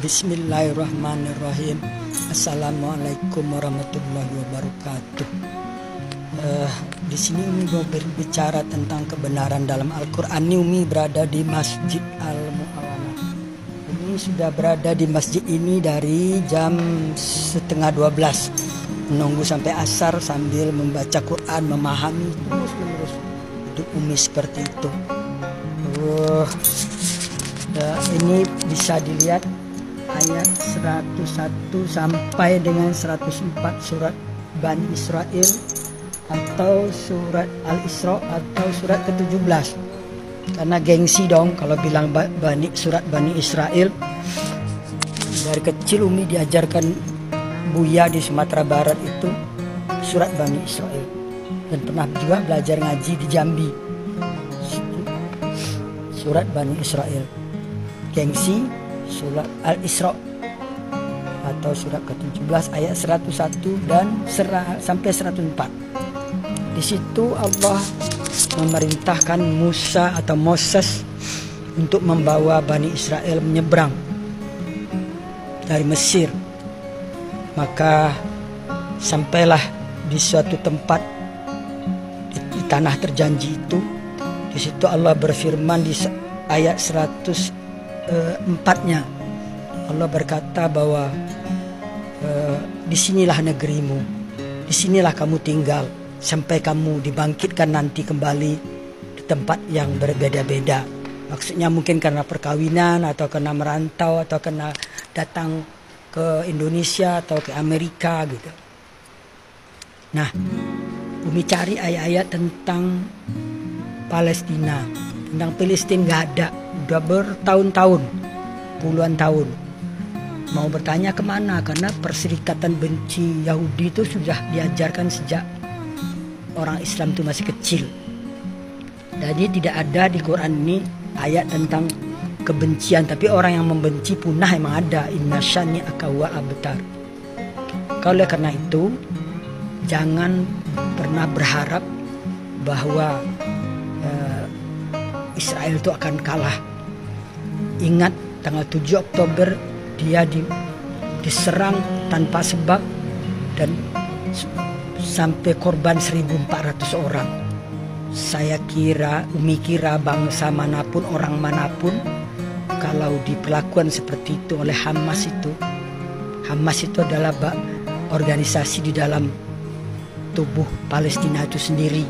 Bismillahirrahmanirrahim. Assalamualaikum warahmatullahi wabarakatuh. Di sini Umi mau berbicara tentang kebenaran dalam Al-Quran. Umi berada di Masjid Al-Mu'awana. Umi sudah berada di masjid ini dari jam 11:30, menunggu sampai asar sambil membaca Quran, memahami terus-menerus. Hidup Umi seperti itu. Ini bisa dilihat ayat 101 sampai dengan 104 surat Bani Israel atau surat Al-Isra atau surat ke-17. Karena gengsi dong kalau bilang surat Bani Israel. Dari kecil Umi diajarkan Buya di Sumatera Barat itu surat Bani Israel. Dan pernah juga belajar ngaji di Jambi. Surat Bani Israel. Gengsi surat Al-Isra atau surat ke-17 ayat 101 dan sampai 104. Di situ Allah memerintahkan Musa atau Moses untuk membawa Bani Israel menyeberang dari Mesir. Maka sampailah di suatu tempat di tanah terjanji itu. Di situ Allah berfirman di ayat 104-nya. Allah berkata bahwa disinilah negerimu, disinilah kamu tinggal sampai kamu dibangkitkan nanti kembali di tempat yang berbeda-beda. Maksudnya mungkin karena perkawinan atau karena merantau atau karena datang ke Indonesia atau ke Amerika gitu. Nah, Umi cari ayat-ayat tentang Palestina, tentang Palestina nggak ada. Udah bertahun-tahun, puluhan tahun. Mau bertanya kemana? Karena perserikatan benci Yahudi itu sudah diajarkan sejak orang Islam itu masih kecil. Jadi tidak ada di Quran ini ayat tentang kebencian. Tapi orang yang membenci punah emang ada. Inna syani'aka huwal abtar. Oleh karena itu, jangan pernah berharap bahwa Israel itu akan kalah. Ingat tanggal 7 Oktober dia diserang tanpa sebab dan sampai korban 1.400 orang. Umi kira bangsa manapun, orang manapun, kalau diperlakukan seperti itu oleh Hamas itu adalah organisasi di dalam tubuh Palestina itu sendiri.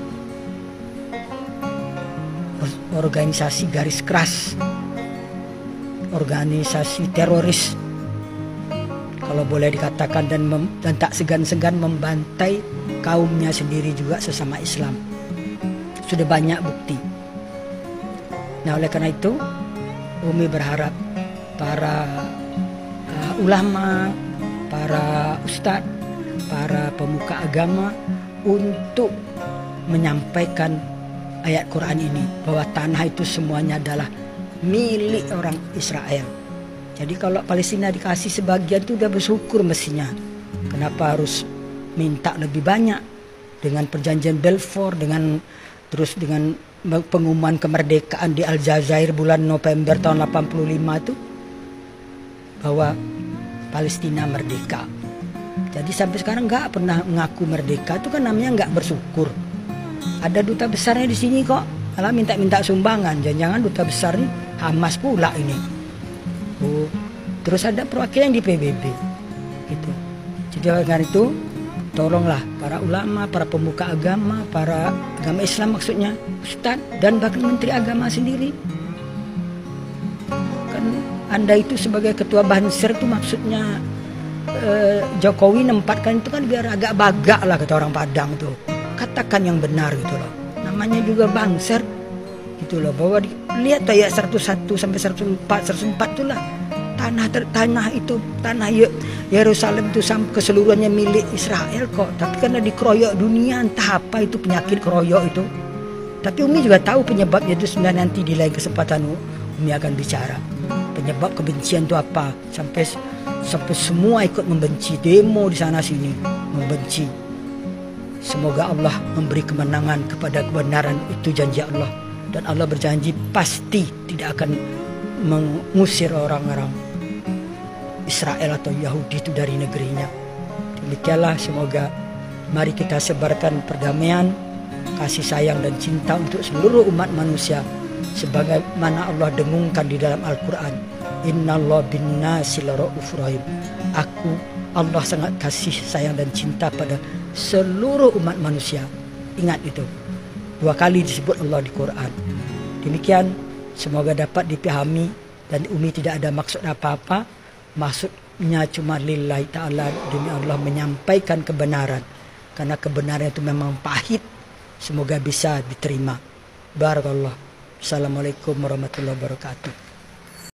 Organisasi garis keras, organisasi teroris kalau boleh dikatakan, dan tak segan-segan membantai kaumnya sendiri juga sesama Islam. Sudah banyak bukti. Nah, oleh karena itu Umi berharap para ulama, para ustadz, para pemuka agama untuk menyampaikan ayat Quran ini, bahwa tanah itu semuanya adalah milik orang Israel. Jadi kalau Palestina dikasih sebagian itu udah bersyukur mestinya. Kenapa harus minta lebih banyak? Dengan perjanjian Balfour, dengan pengumuman kemerdekaan di Aljazair bulan November tahun 85 itu, bahwa Palestina merdeka. Jadi sampai sekarang nggak pernah mengaku merdeka, itu kan namanya nggak bersyukur. Ada duta besarnya di sini kok, malah minta sumbangan. Jangan-jangan duta besar nih Hamas pula ini. Terus ada perwakilan di PBB, gitu. Jadi dengan itu, tolonglah para ulama, para pemuka agama, para agama Islam maksudnya, ustadz dan bahkan menteri agama sendiri. Kan Anda itu sebagai ketua Banser itu maksudnya Jokowi nempatkan itu kan biar agak bagak lah kata orang Padang tuh. Katakan yang benar gitu loh. Namanya juga Banser gitu loh. Bahwa lihat ayat 101 sampai 104 itulah tanah itu, tanah Yerusalem itu keseluruhannya milik Israel kok. Tapi karena dikeroyok dunia, entah apa itu penyakit keroyok itu. Tapi Umi juga tahu penyebabnya itu. Sebenarnya nanti di lain kesempatan Umi akan bicara penyebab kebencian itu apa. Sampai semua ikut membenci, demo di sana sini membenci. Semoga Allah memberi kemenangan kepada kebenaran, itu janji Allah. Dan Allah berjanji pasti tidak akan mengusir orang-orang Israel atau Yahudi itu dari negerinya. Demikianlah, semoga mari kita sebarkan perdamaian, kasih sayang dan cinta untuk seluruh umat manusia, sebagaimana Allah dengungkan di dalam Al-Quran, Innallaha bin-nasi laraufur rahim. Allah sangat kasih sayang dan cinta pada seluruh umat manusia. Ingat itu, 2 kali disebut Allah di Quran. Demikian, semoga dapat dipahami dan Umi tidak ada maksud apa-apa. Maksudnya cuma lillahi ta'ala, demi Allah menyampaikan kebenaran, karena kebenaran itu memang pahit. Semoga bisa diterima. Barakallah. Assalamualaikum warahmatullahi wabarakatuh.